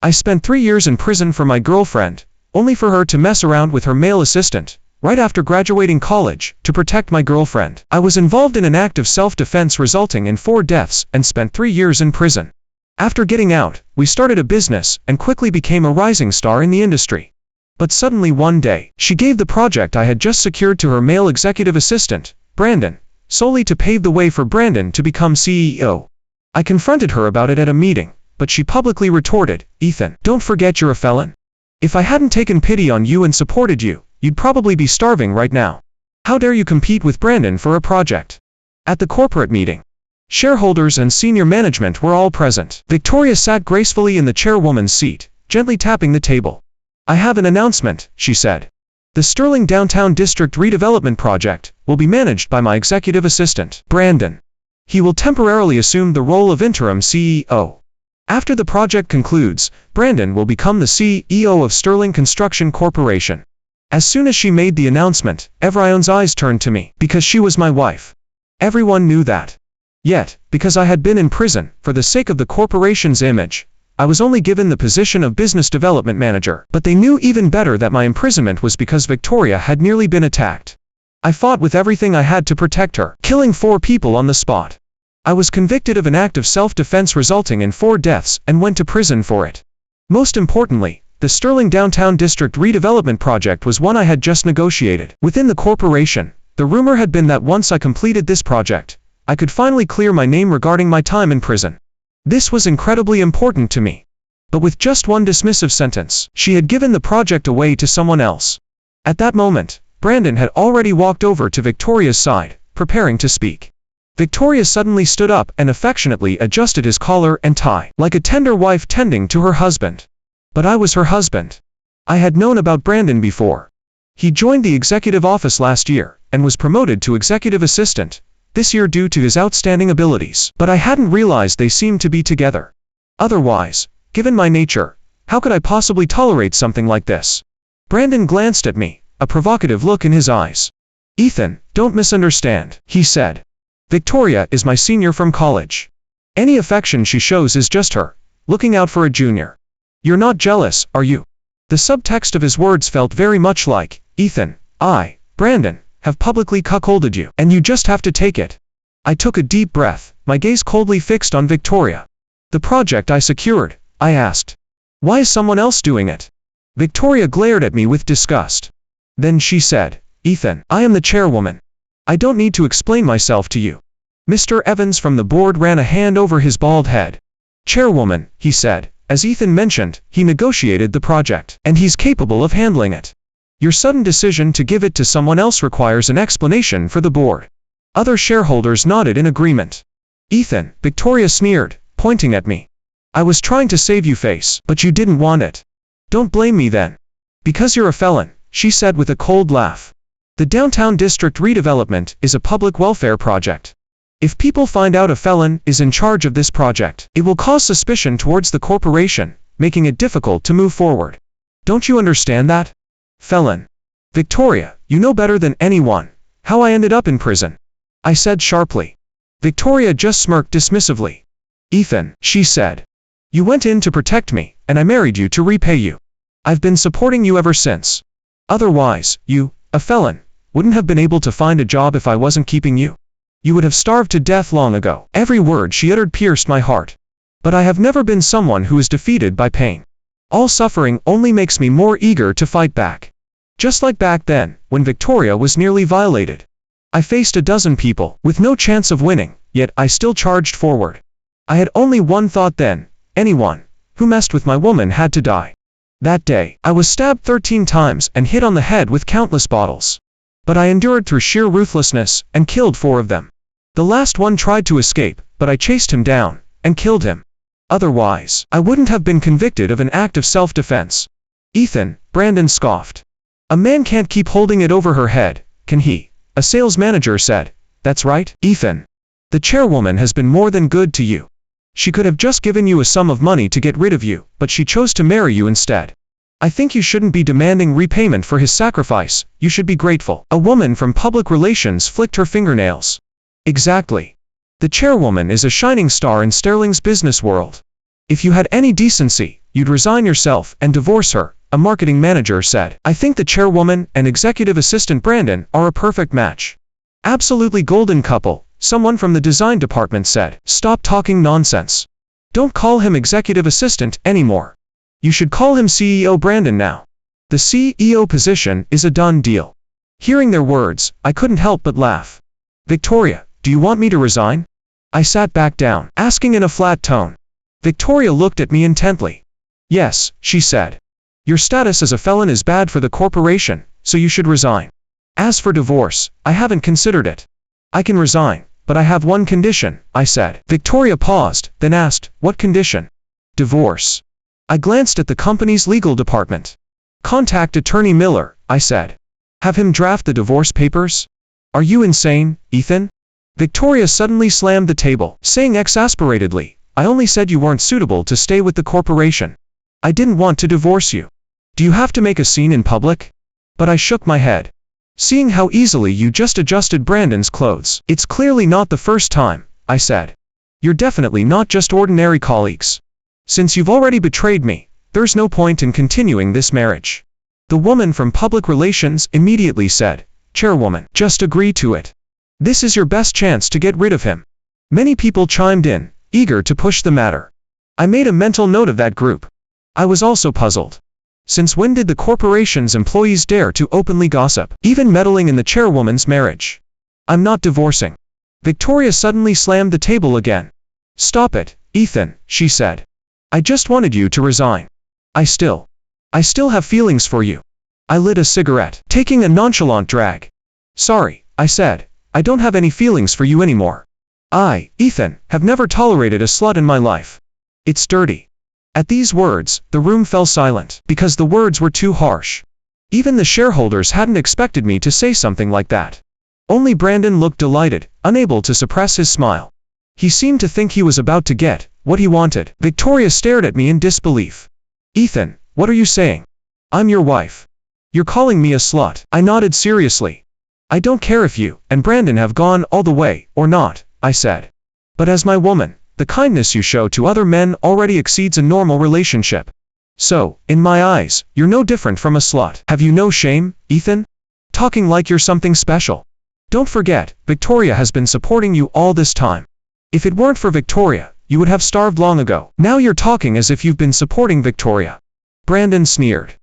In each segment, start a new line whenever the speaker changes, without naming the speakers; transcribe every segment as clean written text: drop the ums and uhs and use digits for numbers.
I spent 3 years in prison for my girlfriend, only for her to mess around with her male assistant, right after graduating college, to protect my girlfriend. I was involved in an act of self-defense resulting in 4 deaths and spent 3 years in prison. After getting out, we started a business and quickly became a rising star in the industry. But suddenly one day, she gave the project I had just secured to her male executive assistant, Brandon, solely to pave the way for Brandon to become CEO. I confronted her about it at a meeting, but she publicly retorted, "Ethan, don't forget you're a felon. If I hadn't taken pity on you and supported you, you'd probably be starving right now. How dare you compete with Brandon for a project?" At the corporate meeting, shareholders and senior management were all present. Victoria sat gracefully in the chairwoman's seat, gently tapping the table. "I have an announcement," she said. "The Sterling Downtown District Redevelopment Project will be managed by my executive assistant, Brandon. He will temporarily assume the role of interim CEO. After the project concludes, Brandon will become the CEO of Sterling Construction Corporation." As soon as she made the announcement, everyone's eyes turned to me, because she was my wife. Everyone knew that. Yet, because I had been in prison, for the sake of the corporation's image, I was only given the position of business development manager. But they knew even better that my imprisonment was because Victoria had nearly been attacked. I fought with everything I had to protect her, killing 4 people on the spot. I was convicted of an act of self-defense resulting in 4 deaths and went to prison for it. Most importantly, the Sterling Downtown District Redevelopment Project was one I had just negotiated. Within the corporation, the rumor had been that once I completed this project, I could finally clear my name regarding my time in prison. This was incredibly important to me. But with just one dismissive sentence, she had given the project away to someone else. At that moment, Brandon had already walked over to Victoria's side, preparing to speak. Victoria suddenly stood up and affectionately adjusted his collar and tie, like a tender wife tending to her husband. But I was her husband. I had known about Brandon before. He joined the executive office last year, and was promoted to executive assistant, this year due to his outstanding abilities. But I hadn't realized they seemed to be together. Otherwise, given my nature, how could I possibly tolerate something like this? Brandon glanced at me, a provocative look in his eyes. "Ethan, don't misunderstand," he said. "Victoria is my senior from college. Any affection she shows is just her, looking out for a junior. You're not jealous, are you?" The subtext of his words felt very much like, "Ethan, Brandon, have publicly cuckolded you, and you just have to take it." I took a deep breath, my gaze coldly fixed on Victoria. "The project I secured?" I asked. "Why is someone else doing it?" Victoria glared at me with disgust. Then she said, "Ethan, I am the chairwoman. I don't need to explain myself to you." Mr. Evans from the board ran a hand over his bald head. "Chairwoman," he said, "as Ethan mentioned, he negotiated the project, and he's capable of handling it. Your sudden decision to give it to someone else requires an explanation for the board." Other shareholders nodded in agreement. "Ethan," Victoria sneered, pointing at me. "I was trying to save you face, but you didn't want it. Don't blame me then." "Because you're a felon," she said with a cold laugh. "The Downtown District Redevelopment is a public welfare project. If people find out a felon is in charge of this project, it will cause suspicion towards the corporation, making it difficult to move forward. Don't you understand that? Felon. Victoria, you know better than anyone how I ended up in prison," I said sharply. Victoria just smirked dismissively. "Ethan," she said, "you went in to protect me, and I married you to repay you. I've been supporting you ever since. Otherwise, you, a felon, wouldn't have been able to find a job if I wasn't keeping you. You would have starved to death long ago." Every word she uttered pierced my heart. But I have never been someone who is defeated by pain. All suffering only makes me more eager to fight back. Just like back then, when Victoria was nearly violated. I faced a dozen people, with no chance of winning, yet I still charged forward. I had only one thought then: anyone who messed with my woman had to die. That day, I was stabbed 13 times and hit on the head with countless bottles. But I endured through sheer ruthlessness, and killed 4 of them. The last one tried to escape, but I chased him down, and killed him. Otherwise, I wouldn't have been convicted of an act of self-defense. "Ethan," Brandon scoffed. "A man can't keep holding it over her head, can he?" A sales manager said. "That's right, Ethan. The chairwoman has been more than good to you. She could have just given you a sum of money to get rid of you, but she chose to marry you instead. I think you shouldn't be demanding repayment for his sacrifice, you should be grateful." A woman from public relations flicked her fingernails. "Exactly. The chairwoman is a shining star in Sterling's business world. If you had any decency, you'd resign yourself and divorce her, a marketing manager said. I think the chairwoman and executive assistant Brandon are a perfect match. Absolutely golden couple, someone from the design department said. Stop talking nonsense. Don't call him executive assistant anymore. You should call him CEO Brandon now. The CEO position is a done deal. Hearing their words, I couldn't help but laugh. Victoria, do you want me to resign? I sat back down, asking in a flat tone. Victoria looked at me intently. Yes, she said. Your status as a felon is bad for the corporation, so you should resign. As for divorce, I haven't considered it. I can resign, but I have one condition, I said. Victoria paused, then asked, what condition? Divorce. I glanced at the company's legal department. Contact Attorney Miller, I said. Have him draft the divorce papers? Are you insane, Ethan? Victoria suddenly slammed the table, saying exasperatedly, I only said you weren't suitable to stay with the corporation. I didn't want to divorce you. Do you have to make a scene in public? But I shook my head. Seeing how easily you just adjusted Brandon's clothes, it's clearly not the first time, I said. You're definitely not just ordinary colleagues. Since you've already betrayed me, there's no point in continuing this marriage. The woman from public relations immediately said, Chairwoman, just agree to it. This is your best chance to get rid of him. Many people chimed in, eager to push the matter. I made a mental note of that group. I was also puzzled. Since when did the corporation's employees dare to openly gossip, even meddling in the chairwoman's marriage? I'm not divorcing. Victoria suddenly slammed the table again. Stop it, Ethan, she said. I just wanted you to resign. I still have feelings for you. I lit a cigarette, taking a nonchalant drag. Sorry, I said. I don't have any feelings for you anymore. I, Ethan, have never tolerated a slut in my life. It's dirty. At these words, the room fell silent, because the words were too harsh. Even the shareholders hadn't expected me to say something like that. Only Brandon looked delighted, unable to suppress his smile. He seemed to think he was about to get what he wanted. Victoria stared at me in disbelief. Ethan, what are you saying? I'm your wife. You're calling me a slut. I nodded seriously. I don't care if you and Brandon have gone all the way or not, I said. But as my woman, the kindness you show to other men already exceeds a normal relationship. So, in my eyes, you're no different from a slut. Have you no shame, Ethan? Talking like you're something special. Don't forget, Victoria has been supporting you all this time. If it weren't for Victoria, you would have starved long ago. Now you're talking as if you've been supporting Victoria. Brandon sneered.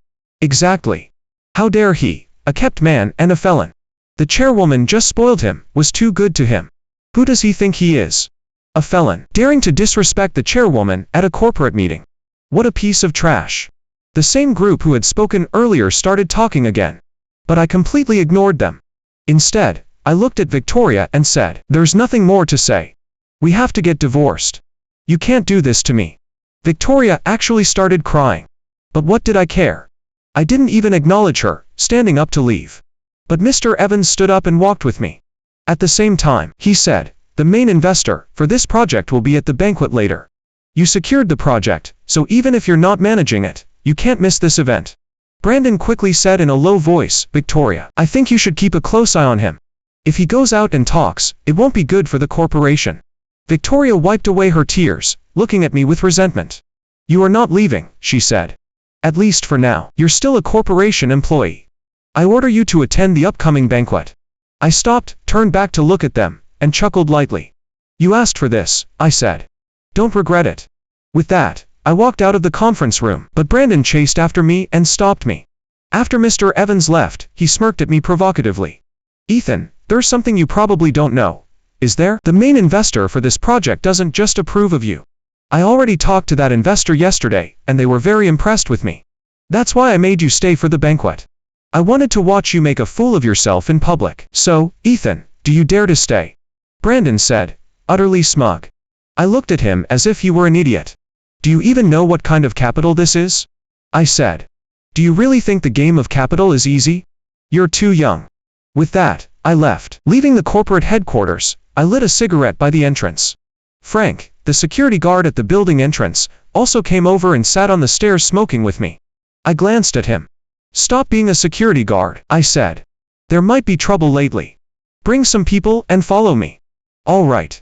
Exactly. How dare he, a kept man and a felon. The chairwoman just spoiled him, was too good to him. Who does he think he is? A felon, daring to disrespect the chairwoman at a corporate meeting. What a piece of trash. The same group who had spoken earlier started talking again. But I completely ignored them. Instead, I looked at Victoria and said, there's nothing more to say. We have to get divorced. You can't do this to me. Victoria actually started crying. But what did I care? I didn't even acknowledge her, standing up to leave. But Mr. Evans stood up and walked with me. At the same time, he said, the main investor for this project will be at the banquet later. You secured the project, so even if you're not managing it, you can't miss this event. Brandon quickly said in a low voice, Victoria, I think you should keep a close eye on him. If he goes out and talks, it won't be good for the corporation. Victoria wiped away her tears, looking at me with resentment. You are not leaving, she said. At least for now. You're still a corporation employee. I order you to attend the upcoming banquet. I stopped, turned back to look at them, and chuckled lightly. You asked for this, I said. Don't regret it. With that, I walked out of the conference room, but Brandon chased after me and stopped me. After Mr. Evans left, he smirked at me provocatively. Ethan, there's something you probably don't know. Is there? The main investor for this project doesn't just approve of you. I already talked to that investor yesterday, and they were very impressed with me. That's why I made you stay for the banquet. I wanted to watch you make a fool of yourself in public. So, Ethan, do you dare to stay? Brandon said, utterly smug. I looked at him as if he were an idiot. Do you even know what kind of capital this is? I said. Do you really think the game of capital is easy? You're too young. With that, I left. Leaving the corporate headquarters, I lit a cigarette by the entrance. Frank, the security guard at the building entrance, also came over and sat on the stairs smoking with me. I glanced at him. Stop being a security guard, I said. There might be trouble lately. Bring some people and follow me. All right.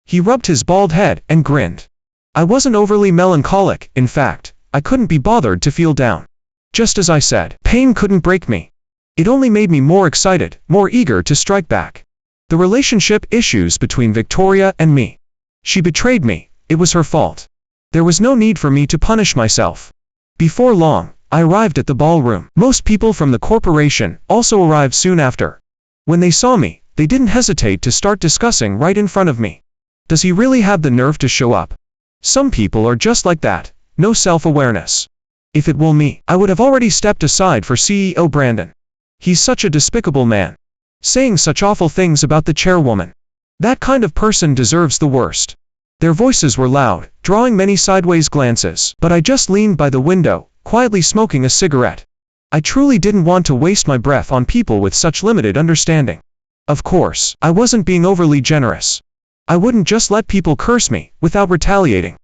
He rubbed his bald head and grinned. I wasn't overly melancholic, in fact, I couldn't be bothered to feel down. Just as I said, pain couldn't break me. It only made me more excited, more eager to strike back. The relationship issues between Victoria and me. She betrayed me. It was her fault. There was no need for me to punish myself. Before long, I arrived at the ballroom. Most people from the corporation also arrived soon after. When they saw me, they didn't hesitate to start discussing right in front of me. Does he really have the nerve to show up? Some people are just like that, no self-awareness. If it were me, I would have already stepped aside for CEO Brandon. He's such a despicable man. Saying such awful things about the chairwoman. That kind of person deserves the worst. Their voices were loud, drawing many sideways glances, but I just leaned by the window, quietly smoking a cigarette. I truly didn't want to waste my breath on people with such limited understanding. Of course, I wasn't being overly generous. I wouldn't just let people curse me, without retaliating.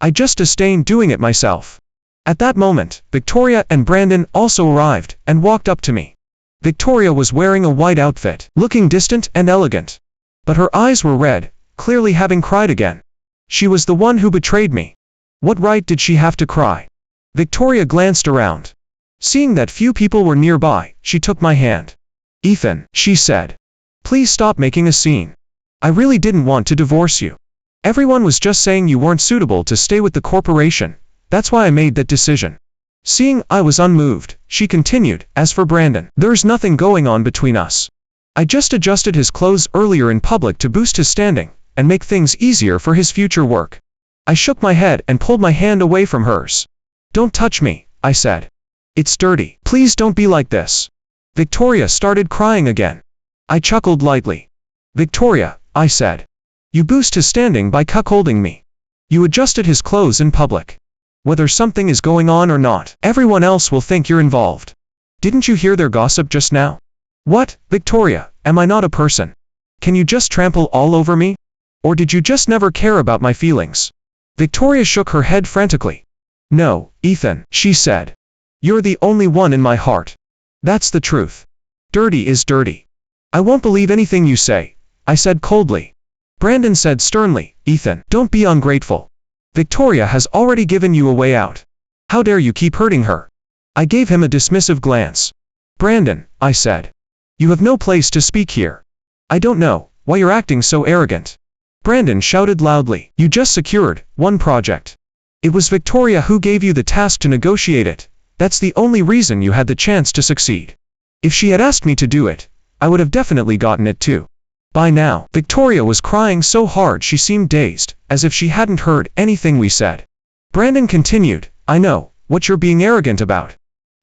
I just disdained doing it myself. At that moment, Victoria and Brandon also arrived, and walked up to me. Victoria was wearing a white outfit, looking distant and elegant. But her eyes were red, clearly having cried again. She was the one who betrayed me. What right did she have to cry? Victoria glanced around. Seeing that few people were nearby, she took my hand. Ethan, she said. Please stop making a scene. I really didn't want to divorce you. Everyone was just saying you weren't suitable to stay with the corporation. That's why I made that decision. Seeing I was unmoved, she continued, as for Brandon, there's nothing going on between us. I just adjusted his clothes earlier in public to boost his standing, and make things easier for his future work. I shook my head and pulled my hand away from hers. Don't touch me, I said. It's dirty. Please don't be like this. Victoria started crying again. I chuckled lightly. Victoria, I said. You boost his standing by cuckolding me. You adjusted his clothes in public. Whether something is going on or not, everyone else will think you're involved. Didn't you hear their gossip just now? What, Victoria, am I not a person? Can you just trample all over me? Or did you just never care about my feelings? Victoria shook her head frantically. No, Ethan, she said. You're the only one in my heart. That's the truth. Dirty is dirty. I won't believe anything you say, I said coldly. Brandon said sternly, Ethan, don't be ungrateful. Victoria has already given you a way out. How dare you keep hurting her? I gave him a dismissive glance. Brandon, I said. You have no place to speak here. I don't know why you're acting so arrogant. Brandon shouted loudly, you just secured one project. It was Victoria who gave you the task to negotiate it. That's the only reason you had the chance to succeed. If she had asked me to do it, I would have definitely gotten it too. By now, Victoria was crying so hard she seemed dazed, as if she hadn't heard anything we said. Brandon continued, I know what you're being arrogant about.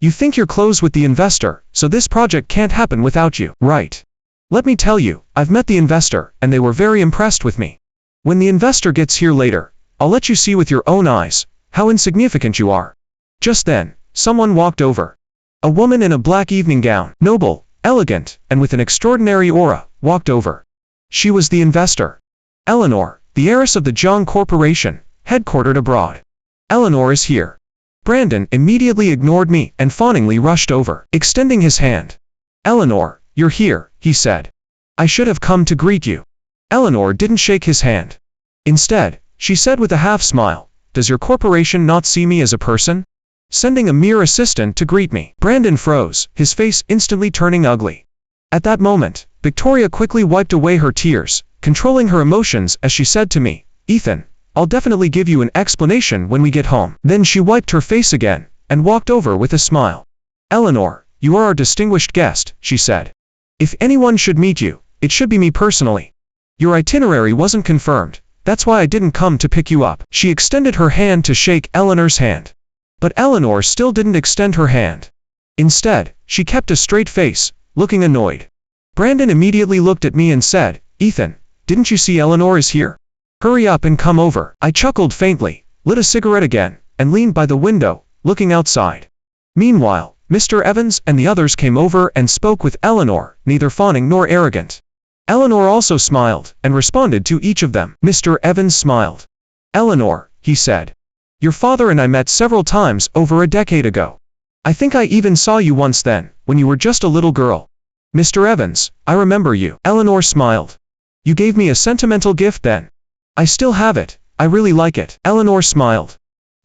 You think you're close with the investor, so this project can't happen without you, right? Let me tell you, I've met the investor, and they were very impressed with me. When the investor gets here later, I'll let you see with your own eyes how insignificant you are. Just then, someone walked over. A woman in a black evening gown, noble, elegant, and with an extraordinary aura, walked over. She was the investor. Eleanor, the heiress of the Jiang Corporation, headquartered abroad. Eleanor is here. Brandon immediately ignored me and fawningly rushed over, extending his hand. Eleanor, you're here, he said. I should have come to greet you. Eleanor didn't shake his hand. Instead, she said with a half-smile, does your corporation not see me as a person? Sending a mere assistant to greet me. Brandon froze, his face instantly turning ugly. At that moment, Victoria quickly wiped away her tears, controlling her emotions as she said to me, Ethan, I'll definitely give you an explanation when we get home. Then she wiped her face again, and walked over with a smile. Eleanor, you are our distinguished guest, she said. If anyone should meet you, it should be me personally. Your itinerary wasn't confirmed, that's why I didn't come to pick you up. She extended her hand to shake Eleanor's hand. But Eleanor still didn't extend her hand. Instead, she kept a straight face, looking annoyed. Brandon immediately looked at me and said, Ethan, didn't you see Eleanor is here? Hurry up and come over. I chuckled faintly, lit a cigarette again, and leaned by the window, looking outside. Meanwhile, Mr. Evans and the others came over and spoke with Eleanor, neither fawning nor arrogant. Eleanor also smiled, and responded to each of them. Mr. Evans smiled. Eleanor, he said. Your father and I met several times over a decade ago. I think I even saw you once then, when you were just a little girl. Mr. Evans, I remember you. Eleanor smiled. You gave me a sentimental gift then. I still have it, I really like it. Eleanor smiled.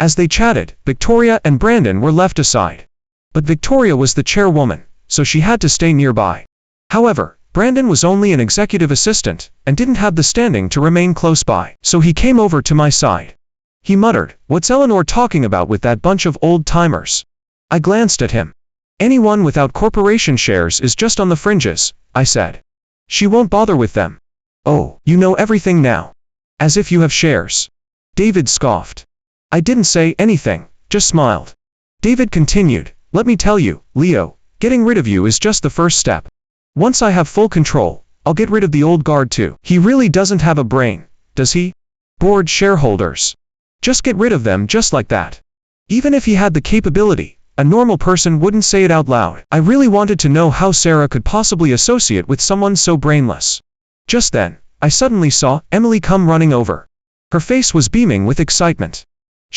As they chatted, Victoria and Brandon were left aside. But Victoria was the chairwoman, so she had to stay nearby. However, Brandon was only an executive assistant, and didn't have the standing to remain close by, so he came over to my side. He muttered, "What's Eleanor talking about with that bunch of old-timers?" I glanced at him. "Anyone without corporation shares is just on the fringes," I said. "She won't bother with them." "Oh, you know everything now. As if you have shares." David scoffed. I didn't say anything, just smiled. David continued, "Let me tell you, Leo, getting rid of you is just the first step. Once I have full control, I'll get rid of the old guard too." He really doesn't have a brain, does he? Board shareholders. Just get rid of them just like that. Even if he had the capability, a normal person wouldn't say it out loud. I really wanted to know how Sarah could possibly associate with someone so brainless. Just then, I suddenly saw Emily come running over. Her face was beaming with excitement.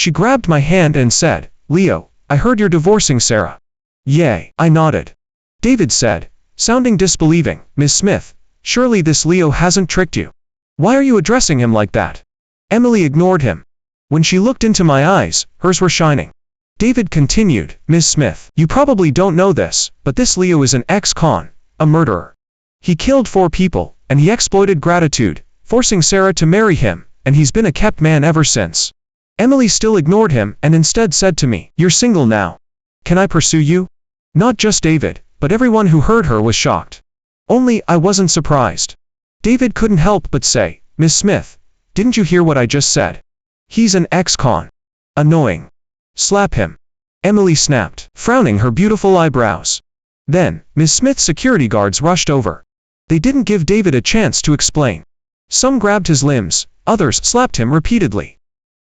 She grabbed my hand and said, "Leo, I heard you're divorcing Sarah." "Yay," I nodded. David said, sounding disbelieving, "Miss Smith, surely this Leo hasn't tricked you. Why are you addressing him like that?" Emily ignored him. When she looked into my eyes, hers were shining. David continued, "Miss Smith, you probably don't know this, but this Leo is an ex-con, a murderer. He killed 4 people, and he exploited gratitude, forcing Sarah to marry him, and he's been a kept man ever since." Emily still ignored him and instead said to me, "You're single now. Can I pursue you?" Not just David, but everyone who heard her was shocked. Only I wasn't surprised. David couldn't help but say, "Miss Smith, didn't you hear what I just said? He's an ex-con. Annoying. Slap him." Emily snapped, frowning her beautiful eyebrows. Then, Miss Smith's security guards rushed over. They didn't give David a chance to explain. Some grabbed his limbs, others slapped him repeatedly.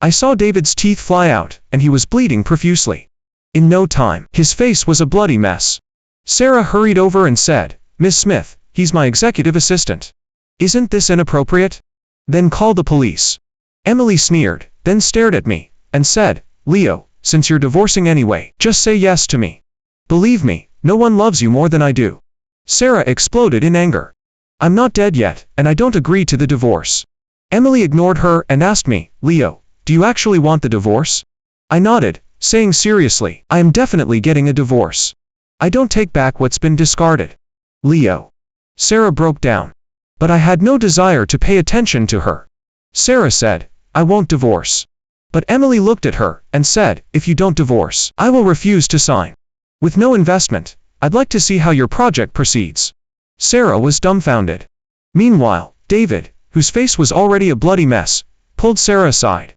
I saw David's teeth fly out, and he was bleeding profusely. In no time, his face was a bloody mess. Sarah hurried over and said, "Miss Smith, he's my executive assistant. Isn't this inappropriate? Then call the police." Emily sneered, then stared at me, and said, "Leo, since you're divorcing anyway, just say yes to me. Believe me, no one loves you more than I do." Sarah exploded in anger. "I'm not dead yet, and I don't agree to the divorce." Emily ignored her and asked me, "Leo, do you actually want the divorce?" I nodded, saying seriously, "I am definitely getting a divorce. I don't take back what's been discarded." "Leo." Sarah broke down. But I had no desire to pay attention to her. Sarah said, "I won't divorce." But Emily looked at her and said, "If you don't divorce, I will refuse to sign. With no investment, I'd like to see how your project proceeds." Sarah was dumbfounded. Meanwhile, David, whose face was already a bloody mess, pulled Sarah aside.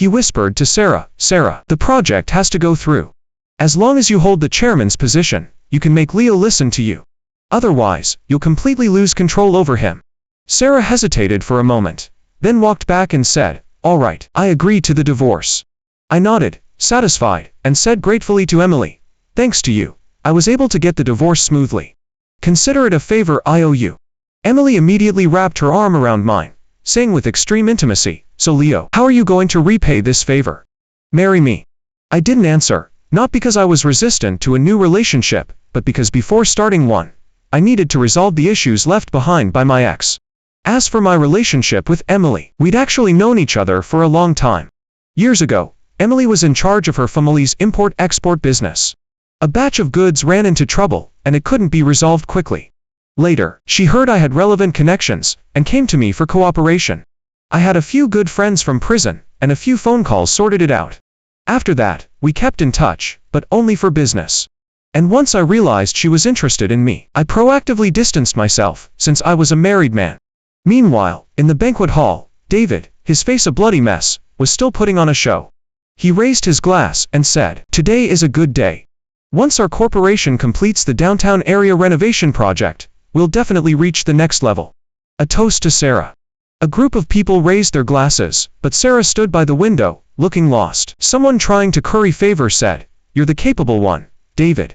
He whispered to Sarah, "Sarah, the project has to go through. As long as you hold the chairman's position, you can make Leo listen to you. Otherwise, you'll completely lose control over him." Sarah hesitated for a moment, then walked back and said, "All right, I agree to the divorce." I nodded, satisfied, and said gratefully to Emily, "Thanks to you, I was able to get the divorce smoothly. Consider it a favor I owe you." Emily immediately wrapped her arm around mine, saying with extreme intimacy, "So Leo, how are you going to repay this favor?" "Marry me." I didn't answer, not because I was resistant to a new relationship, but because before starting one, I needed to resolve the issues left behind by my ex. As for my relationship with Emily, we'd actually known each other for a long time. Years ago, Emily was in charge of her family's import-export business. A batch of goods ran into trouble, and it couldn't be resolved quickly. Later, she heard I had relevant connections, and came to me for cooperation. I had a few good friends from prison, and a few phone calls sorted it out. After that, we kept in touch, but only for business. And once I realized she was interested in me, I proactively distanced myself, since I was a married man. Meanwhile, in the banquet hall, David, his face a bloody mess, was still putting on a show. He raised his glass and said, "Today is a good day. Once our corporation completes the downtown area renovation project, we'll definitely reach the next level." A toast to Sarah. A group of people raised their glasses, but Sarah stood by the window, looking lost. Someone trying to curry favor said, "You're the capable one, David.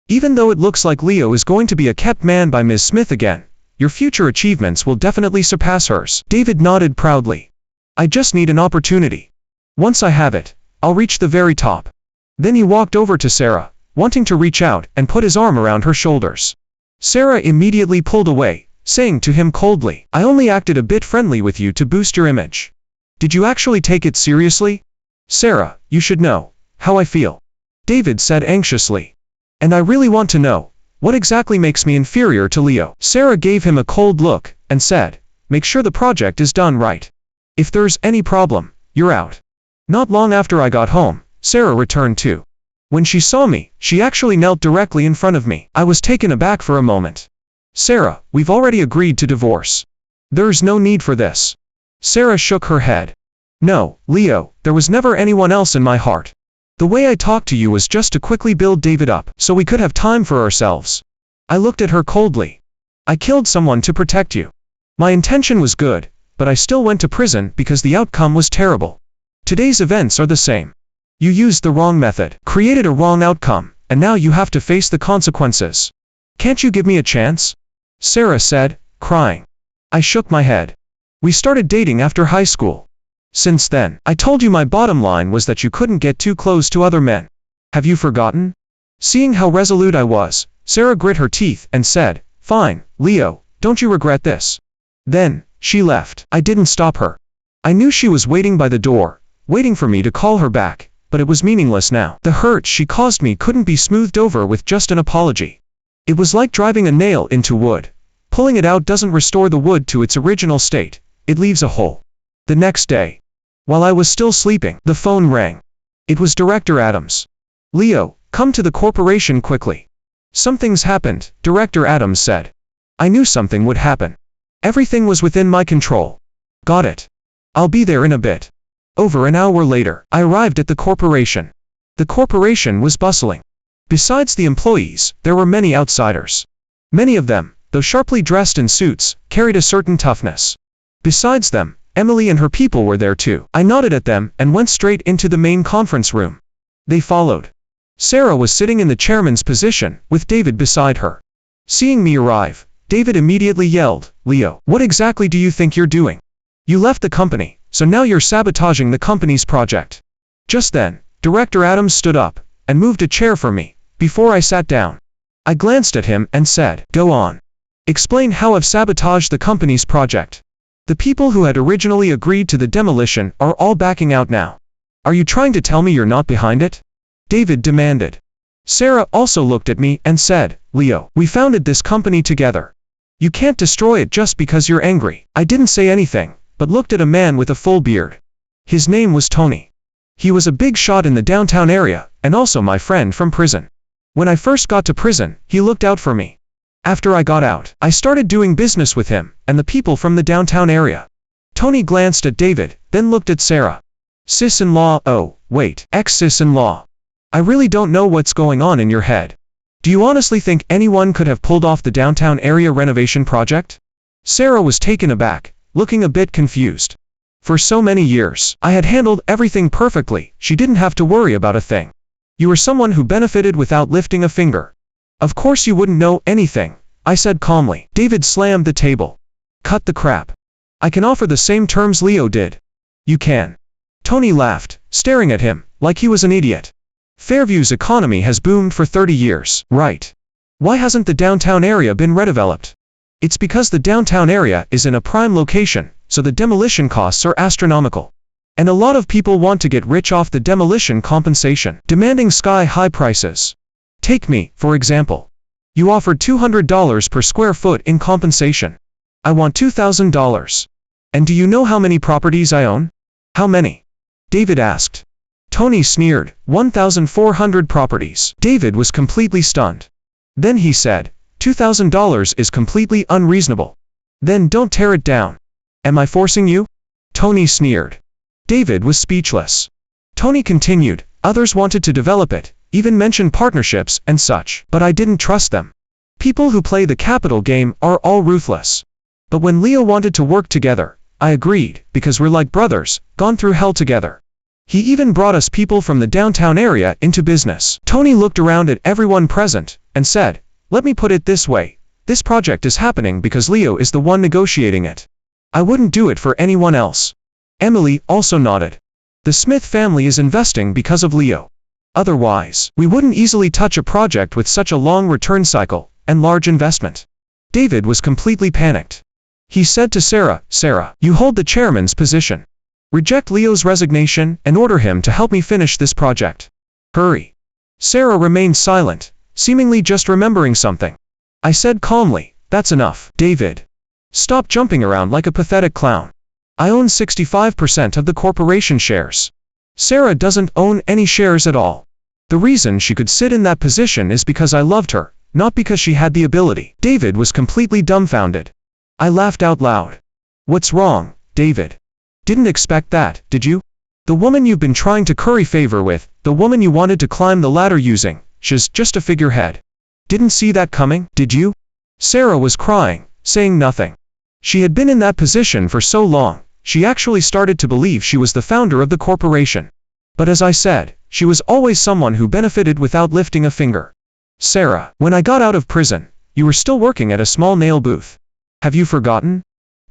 Even though it looks like Leo is going to be a kept man by Ms. Smith again, your future achievements will definitely surpass hers." David nodded proudly. "I just need an opportunity. Once I have it, I'll reach the very top." Then he walked over to Sarah, wanting to reach out and put his arm around her shoulders. Sarah immediately pulled away, saying to him coldly, "I only acted a bit friendly with you to boost your image. Did you actually take it seriously?" Sarah, you should know how I feel, David said anxiously. And I really want to know what exactly makes me inferior to Leo. Sarah gave him a cold look and said, make sure the project is done right. If there's any problem, you're out. Not long after I got home, Sarah returned too. When she saw me, she actually knelt directly in front of me. I was taken aback for a moment. Sarah, we've already agreed to divorce. There's no need for this. Sarah shook her head. No, Leo, there was never anyone else in my heart. The way I talked to you was just to quickly build David up, so we could have time for ourselves. I looked at her coldly. I killed someone to protect you. My intention was good, but I still went to prison because the outcome was terrible. Today's events are the same. You used the wrong method, created a wrong outcome, and now you have to face the consequences. Can't you give me a chance? Sarah said, crying. I shook my head. We started dating after high school. Since then, I told you my bottom line was that you couldn't get too close to other men. Have you forgotten? Seeing how resolute I was, Sarah grit her teeth and said, fine, Leo, don't you regret this? Then, she left. I didn't stop her. I knew she was waiting by the door, waiting for me to call her back, but it was meaningless now. The hurt she caused me couldn't be smoothed over with just an apology. It was like driving a nail into wood. Pulling it out doesn't restore the wood to its original state, it leaves a hole. The next day, while I was still sleeping, the phone rang. It was Director Adams. Leo, come to the corporation quickly. Something's happened, Director Adams said. I knew something would happen. Everything was within my control. Got it. I'll be there in a bit. Over an hour later, I arrived at the corporation. The corporation was bustling. Besides the employees, there were many outsiders. Many of them, though sharply dressed in suits, carried a certain toughness. Besides them, Emily and her people were there too. I nodded at them and went straight into the main conference room. They followed. Sarah was sitting in the chairman's position, with David beside her. Seeing me arrive, David immediately yelled, Leo, what exactly do you think you're doing? You left the company, so now you're sabotaging the company's project. Just then, Director Adams stood up and moved a chair for me, before I sat down. I glanced at him and said, go on. Explain how I've sabotaged the company's project. The people who had originally agreed to the demolition are all backing out now. Are you trying to tell me you're not behind it? David demanded. Sarah also looked at me and said, Leo, we founded this company together. You can't destroy it just because you're angry. I didn't say anything, but looked at a man with a full beard. His name was Tony. He was a big shot in the downtown area, and also my friend from prison. When I first got to prison, he looked out for me. After I got out, I started doing business with him and the people from the downtown area. Tony glanced at David, then looked at Sarah. Sis-in-law, oh, wait, ex-sis-in-law. I really don't know what's going on in your head. Do you honestly think anyone could have pulled off the downtown area renovation project? Sarah was taken aback, looking a bit confused. For so many years, I had handled everything perfectly, she didn't have to worry about a thing. You were someone who benefited without lifting a finger. Of course you wouldn't know anything, I said calmly. David slammed the table. Cut the crap. I can offer the same terms Leo did. You can. Tony laughed, staring at him, like he was an idiot. Fairview's economy has boomed for 30 years, right? Why hasn't the downtown area been redeveloped? It's because the downtown area is in a prime location, so the demolition costs are astronomical. And a lot of people want to get rich off the demolition compensation, demanding sky-high prices. Take me, for example. You offered $200 per square foot in compensation. I want $2,000. And do you know how many properties I own? How many? David asked. Tony sneered, 1,400 properties. David was completely stunned. Then he said, $2,000 is completely unreasonable. Then don't tear it down. Am I forcing you? Tony sneered. David was speechless. Tony continued, others wanted to develop it, even mentioned partnerships and such, but I didn't trust them. People who play the capital game are all ruthless. But when Leo wanted to work together, I agreed, because we're like brothers, gone through hell together. He even brought us people from the downtown area into business. Tony looked around at everyone present, and said, let me put it this way, this project is happening because Leo is the one negotiating it. I wouldn't do it for anyone else. Emily also nodded. The Smith family is investing because of Leo. Otherwise, we wouldn't easily touch a project with such a long return cycle and large investment. David was completely panicked. He said to Sarah, Sarah, you hold the chairman's position. Reject Leo's resignation and order him to help me finish this project. Hurry. Sarah remained silent, seemingly just remembering something. I said calmly, that's enough, David. Stop jumping around like a pathetic clown. I own 65% of the corporation shares. Sarah doesn't own any shares at all. The reason she could sit in that position is because I loved her, not because she had the ability. David was completely dumbfounded. I laughed out loud. What's wrong, David? Didn't expect that, did you? The woman you've been trying to curry favor with, the woman you wanted to climb the ladder using, she's just a figurehead. Didn't see that coming, did you? Sarah was crying, saying nothing. She had been in that position for so long, she actually started to believe she was the founder of the corporation. But as I said, she was always someone who benefited without lifting a finger. Sarah, when I got out of prison, you were still working at a small nail booth. Have you forgotten?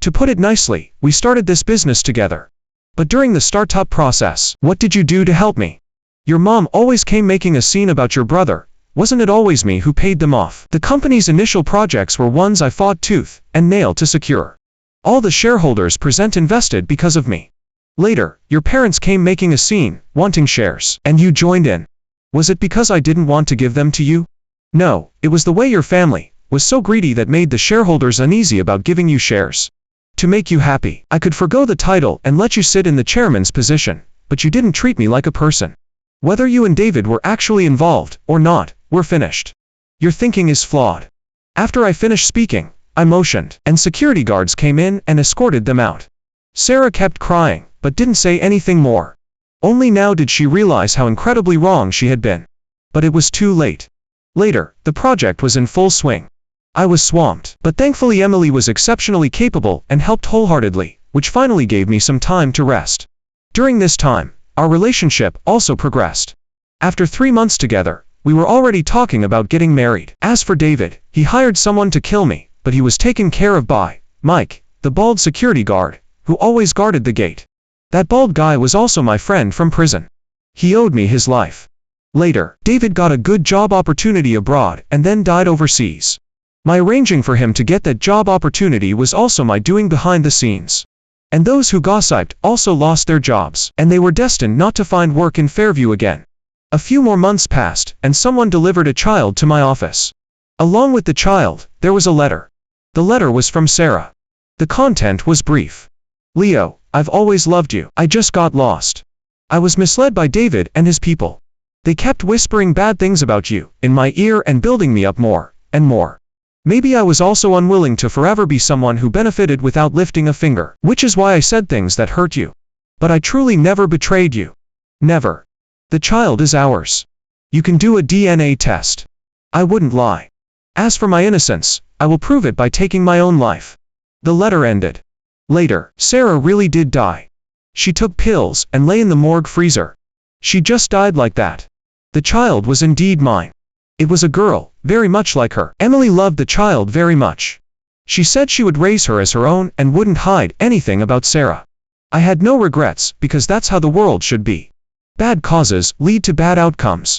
To put it nicely, we started this business together. But during the startup process, what did you do to help me? Your mom always came making a scene about your brother. Wasn't it always me who paid them off? The company's initial projects were ones I fought tooth and nail to secure. All the shareholders present invested because of me. Later, your parents came making a scene, wanting shares, and you joined in. Was it because I didn't want to give them to you? No, it was the way your family was so greedy that made the shareholders uneasy about giving you shares. To make you happy, I could forgo the title and let you sit in the chairman's position, but you didn't treat me like a person. Whether you and David were actually involved or not, we're finished. Your thinking is flawed. After I finished speaking, I motioned, and security guards came in and escorted them out. Sarah kept crying, but didn't say anything more. Only now did she realize how incredibly wrong she had been. But it was too late. Later, the project was in full swing. I was swamped, but thankfully Emily was exceptionally capable and helped wholeheartedly, which finally gave me some time to rest. During this time, our relationship also progressed. After 3 months together, we were already talking about getting married. As for David, he hired someone to kill me, but he was taken care of by Mike, the bald security guard, who always guarded the gate. That bald guy was also my friend from prison. He owed me his life. Later, David got a good job opportunity abroad and then died overseas. My arranging for him to get that job opportunity was also my doing behind the scenes. And those who gossiped also lost their jobs, and they were destined not to find work in Fairview again. A few more months passed, and someone delivered a child to my office. Along with the child, there was a letter. The letter was from Sarah. The content was brief. Leo, I've always loved you. I just got lost. I was misled by David and his people. They kept whispering bad things about you in my ear and building me up more and more. Maybe I was also unwilling to forever be someone who benefited without lifting a finger, which is why I said things that hurt you. But I truly never betrayed you. Never. The child is ours. You can do a DNA test. I wouldn't lie. As for my innocence, I will prove it by taking my own life. The letter ended. Later, Sarah really did die. She took pills and lay in the morgue freezer. She just died like that. The child was indeed mine. It was a girl, very much like her. Emily loved the child very much. She said she would raise her as her own and wouldn't hide anything about Sarah. I had no regrets because that's how the world should be. Bad causes lead to bad outcomes.